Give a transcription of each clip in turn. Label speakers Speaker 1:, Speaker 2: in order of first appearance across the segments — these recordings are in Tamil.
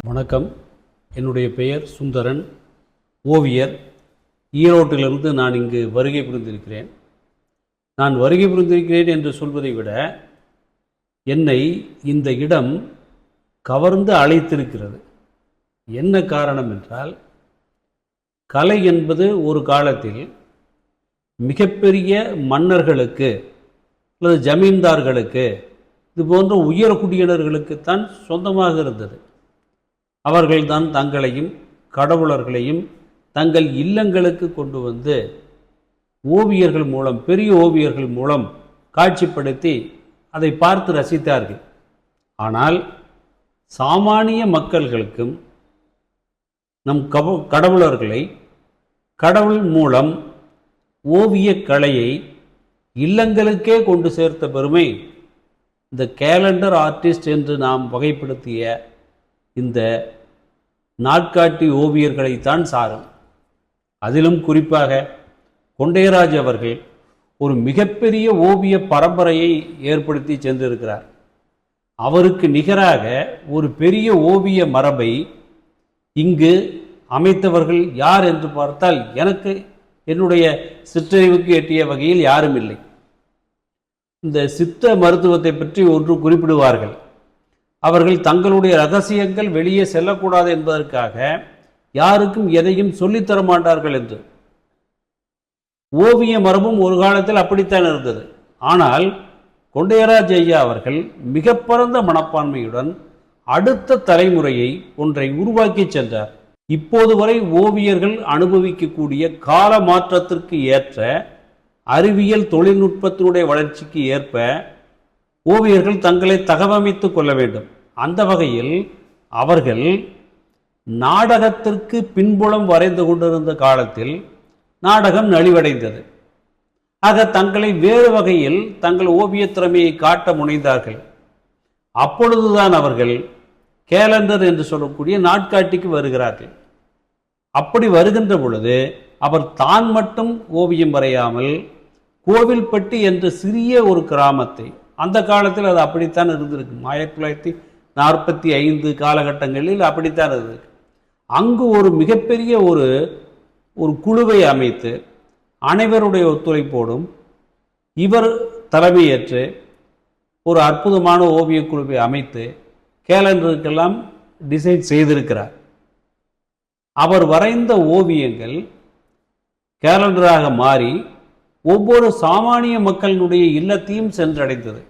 Speaker 1: வணக்கம். என்னுடைய பெயர் சுந்தரன், ஓவியர். ஈரோட்டிலிருந்து நான் இங்கு வருகை புரிந்திருக்கிறேன். நான் வருகை புரிந்திருக்கிறேன் என்று சொல்வதை விட என்னை இந்த இடம் கவர்ந்து அழைத்திருக்கிறது. என்ன காரணம் என்றால், கலை என்பது ஒரு காலத்தில் மிகப்பெரிய மன்னர்களுக்கு அல்லது ஜமீன்தார்களுக்கு இது போன்ற உயர்குடியினர்களுக்குத்தான் சொந்தமாக இருந்தது. அவர்கள்தான் தங்களையும் கடவுளர்களையும் தங்கள் இல்லங்களுக்கு கொண்டு வந்து ஓவியர்கள் மூலம், பெரிய ஓவியர்கள் மூலம் காட்சிப்படுத்தி அதை பார்த்து ரசித்தார்கள். ஆனால் சாமானிய மக்கள்களுக்கும் நம் கடவுளர்களை கடவுள் மூலம் ஓவிய கலையை இல்லங்களுக்கே கொண்டு சேர்த்த பெருமை இந்த கேலண்டர் ஆர்டிஸ்ட் என்று நாம் வகைப்படுத்திய இந்த நாட்காட்டி ஓவியர்களைத்தான் சாரும். அதிலும் குறிப்பாக கொண்டையராஜ் அவர்கள் ஒரு மிகப்பெரிய ஓவிய பரம்பரையை ஏற்படுத்தி சென்றிருக்கிறார். அவருக்கு நிகராக ஒரு பெரிய ஓவிய மரபை இங்கு அமைத்தவர்கள் யார் என்று பார்த்தால் எனக்கு என்னுடைய சிற்றறிவுக்கு எட்டிய வகையில் யாரும் இல்லை. இந்த சித்த மருத்துவத்தை பற்றி ஒன்று குறிப்பிடுவார்கள். அவர்கள் தங்களுடைய ரகசியங்கள் வெளியே செல்லக்கூடாது என்பதற்காக யாருக்கும் எதையும் சொல்லித்தர மாட்டார்கள் என்று. ஓவிய மரபும் ஒரு காலத்தில் அப்படித்தான் இருந்தது. ஆனால் கொண்டையராஜ் ஐயா அவர்கள் மிக பரந்த மனப்பான்மையுடன் அடுத்த தலைமுறையை ஒன்றை உருவாக்கி சென்றார். இப்போது வரை ஓவியர்கள் அனுபவிக்கக்கூடிய கால மாற்றத்திற்கு ஏற்ற அறிவியல் தொழில்நுட்பத்தினுடைய வளர்ச்சிக்கு ஏற்ப ஓவியர்கள் தங்களை தகவமைத்துக் கொள்ள வேண்டும். அந்த வகையில் அவர்கள் நாடகத்திற்கு பின்புலம் வரைந்து கொண்டிருந்த காலத்தில் நாடகம் நலிவடைந்தது. ஆக தங்களை வேறு வகையில் தங்கள் ஓவிய திறமையை காட்ட முனைந்தார்கள். அப்பொழுதுதான் அவர்கள் கேலண்டர் என்று சொல்லக்கூடிய நாட்காட்டிக்கு வருகிறார்கள். அப்படி வருகின்ற பொழுது அவர் தான் மட்டும் ஓவியம் வரையாமல் கோவில்பட்டி என்ற சிறிய ஒரு கிராமத்தை, அந்த காலத்தில் அது அப்படித்தான் இருந்திருக்கு, 1945 காலகட்டங்களில் அப்படித்தான் இருந்திருக்கு. அங்கு ஒரு மிகப்பெரிய ஒரு குழுவை அமைத்து அனைவருடைய ஒத்துழைப்போடும் இவர் தலைமையேற்று ஒரு அற்புதமான ஓவிய குழுவை அமைத்து கேலண்டருக்கெல்லாம் டிசைன் செய்திருக்கிறார். அவர் வரைந்த ஓவியங்கள் கேலண்டராக மாறி ஒவ்வொரு சாமானிய மக்களினுடைய இல்லத்தையும் சென்றடைந்தது.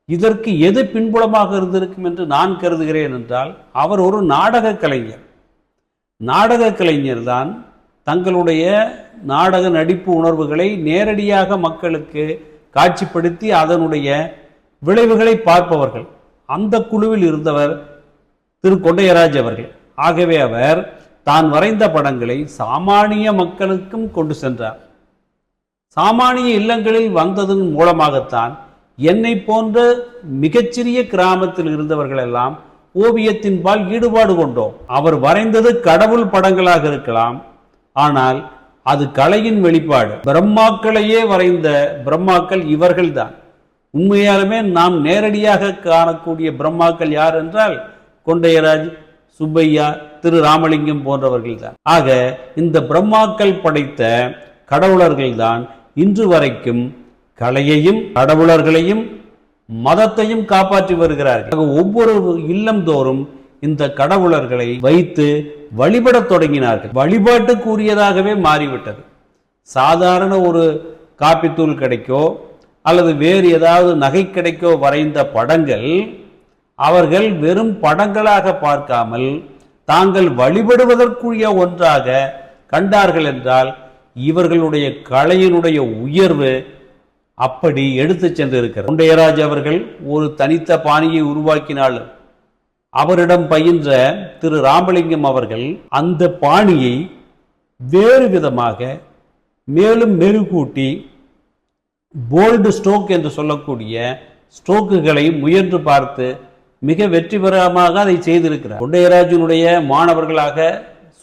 Speaker 1: இதற்கு எது பின்புலமாக இருந்திருக்கும் என்று நான் கருதுகிறேன் என்றால், அவர் ஒரு நாடக கலைஞர். நாடக கலைஞர் தான் தங்களுடைய நாடக நடிப்பு உணர்வுகளை நேரடியாக மக்களுக்கு காட்சிப்படுத்தி அதனுடைய விளைவுகளை பார்ப்பவர்கள். அந்த குழுவில் இருந்தவர் திரு கொண்டையராஜ் அவர்கள். ஆகவே அவர் தான் வரைந்த படங்களை சாமானிய மக்களுக்கும் கொண்டு சென்றார். சாமானிய இல்லங்களில் வந்ததன் மூலமாகத்தான் என்னை போன்ற மிகச்சிறிய கிராமத்தில் இருந்தவர்கள் எல்லாம் ஓவியத்தின்பால் ஈடுபாடு கொண்டோம். அவர் வரைந்தது கடவுள் படங்களாக இருக்கலாம், ஆனால் அது கலையின் வெளிப்பாடு. பிரம்மாக்களையே வரைந்த பிரம்மாக்கள் இவர்கள்தான். உண்மையாலுமே நாம் நேரடியாக காணக்கூடிய பிரம்மாக்கள் யார் என்றால் கொண்டையராஜ், சுப்பையா, திரு ராமலிங்கம் போன்றவர்கள் தான். ஆக இந்த பிரம்மாக்கள் படைத்த கடவுளர்கள் தான் இன்று வரைக்கும் கலையையும் கடவுளர்களையும் மதத்தையும் காப்பாற்றி வருகிறார்கள். ஒவ்வொரு இல்லம் தோறும் இந்த கடவுளர்களை வைத்து வழிபடத் தொடங்கினார்கள். வழிபாட்டுக்குரியதாகவே மாறிவிட்டது. சாதாரண ஒரு காப்பித்தூள் கிடைக்கோ அல்லது வேறு ஏதாவது நகை கிடைக்கோ வரைந்த படங்கள் அவர்கள் வெறும் படங்களாக பார்க்காமல் தாங்கள் வழிபடுவதற்குரிய ஒன்றாக கண்டார்கள் என்றால் இவர்களுடைய கலையினுடைய உயர்வு அப்படி எடுத்து சென்றிருக்கிறார். கொண்டையராஜ் அவர்கள் ஒரு தனித்த பாணியை உருவாக்கினாலும் அவரிடம் பயின்ற திரு ராமலிங்கம் அவர்கள் அந்த பாணியை வேறு விதமாக மேலும் மெருகூட்டி போல்டு ஸ்ட்ரோக் என்று சொல்லக்கூடிய ஸ்ட்ரோக்குகளை முயன்று பார்த்து மிக வெற்றிகரமாக அதை செய்திருக்கிறார். கொண்டையராஜனுடைய மாணவர்களாக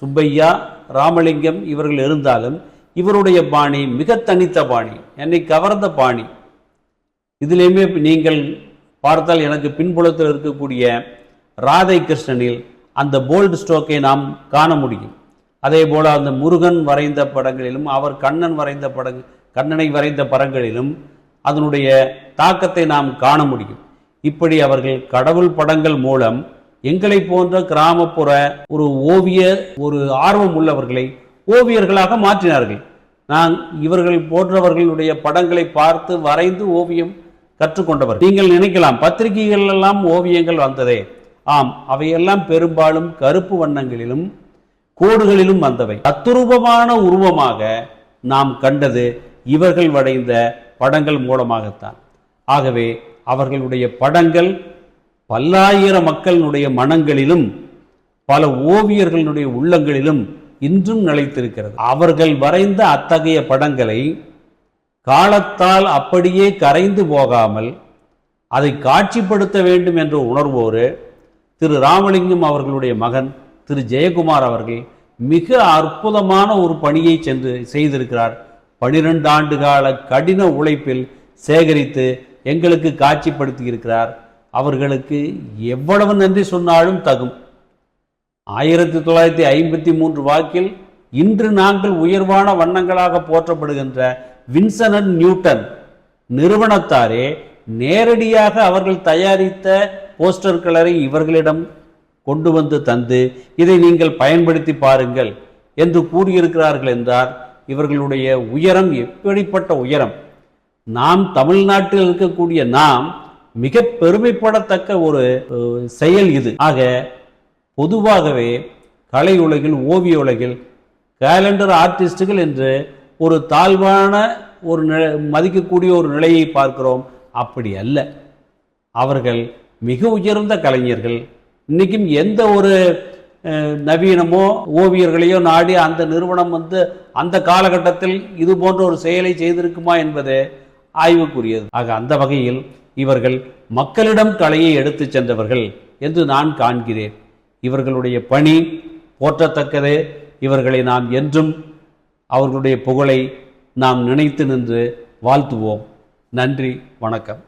Speaker 1: சுப்பையா, ராமலிங்கம் இவர்கள் இருந்தாலும் இவருடைய பாணி மிக தனித்த பாணி, என்னை கவர்ந்த பாணி. இதிலேயுமே நீங்கள் பார்த்தால் எனக்கு பின்புலத்தில் இருக்கக்கூடிய ராதை கிருஷ்ணனில் அந்த போல்டு ஸ்ட்ரோக்கை நாம் காண முடியும். அதே போல் அந்த முருகன் வரைந்த படங்களிலும் அவர் கண்ணனை வரைந்த படங்களிலும் அதனுடைய தாக்கத்தை நாம் காண முடியும். இப்படி அவர்கள் கடவுள் படங்கள் மூலம் எங்களை போன்ற கிராமப்புற ஒரு ஆர்வம் உள்ளவர்களை ஓவியர்களாக மாற்றினார்கள். இவர்கள் போன்றவர்களுடைய படங்களை பார்த்து வரைந்து ஓவியம் கற்றுக்கொண்டவர். நீங்கள் நினைக்கலாம், பத்திரிகைகள் எல்லாம் ஓவியங்கள் வந்ததே. ஆம், அவையெல்லாம் பெரும்பாலும் கருப்பு வண்ணங்களிலும் கோடுகளிலும் வந்தவை. தத்துரூபமான உருவமாக நாம் கண்டது இவர்கள் வரைந்த படங்கள் மூலமாகத்தான். ஆகவே அவர்களுடைய படங்கள் பல்லாயிரம் மக்களுடைய மனங்களிலும் பல ஓவியர்களுடைய உள்ளங்களிலும் இன்றும் நிலைத்திருக்கிறது. அவர்கள் வரைந்த அத்தகைய படங்களை காலத்தால் அப்படியே கரைந்து போகாமல் அதை காட்சிப்படுத்த வேண்டும் என்ற உணர்வோடு திரு ராமலிங்கம் அவர்களுடைய மகன் திரு ஜெயக்குமார் அவர்கள் மிக அற்புதமான ஒரு பணியை செய்திருக்கிறார். 12 ஆண்டு கால கடின உழைப்பில் சேகரித்து எங்களுக்கு காட்சிப்படுத்தி இருக்கிறார். அவர்களுக்கு எவ்வளவு நன்றி சொன்னாலும் தகும். 1953 வாக்கில் இன்று நாங்கள் உயர்வான வண்ணங்களாக போற்றப்படுகின்ற வின்சென்ட் நியூட்டன் நிறுவனத்தாரே நேரடியாக அவர்கள் தயாரித்த போஸ்டர் கலரை இவர்களிடம் கொண்டு வந்து தந்து இதை நீங்கள் பயன்படுத்தி பாருங்கள் என்று கூறியிருக்கிறார்கள் என்றால் இவர்களுடைய உயரம் எப்படிப்பட்ட உயரம்! நாம் தமிழ்நாட்டில் இருக்கக்கூடிய நாம் மிக பெருமைப்படத்தக்க ஒரு செயல் இது. ஆக பொதுவாகவே கலை உலகில், ஓவிய உலகில் கேலண்டர் ஆர்டிஸ்டுகள் என்று ஒரு தாழ்வான ஒரு மதிக்கக்கூடிய ஒரு நிலையை பார்க்கிறோம். அப்படி அல்ல, அவர்கள் மிக உயர்ந்த கலைஞர்கள். இன்னைக்கும் எந்த ஒரு நவீனமோ ஓவியர்களையோ நாடி அந்த நிறுவனம் அந்த காலகட்டத்தில் இது போன்ற ஒரு செயலை செய்திருக்குமா என்பது ஆய்வுக்குரியது. ஆக அந்த வகையில் இவர்கள் மக்களிடம் கலையை எடுத்து சென்றவர்கள் என்று நான் காண்கிறேன். இவர்களுடைய பணி போற்றத்தக்கது. இவர்களை நாம் என்றும் அவர்களுடைய புகழை நாம் நினைத்து நின்று வாழ்த்துவோம். நன்றி, வணக்கம்.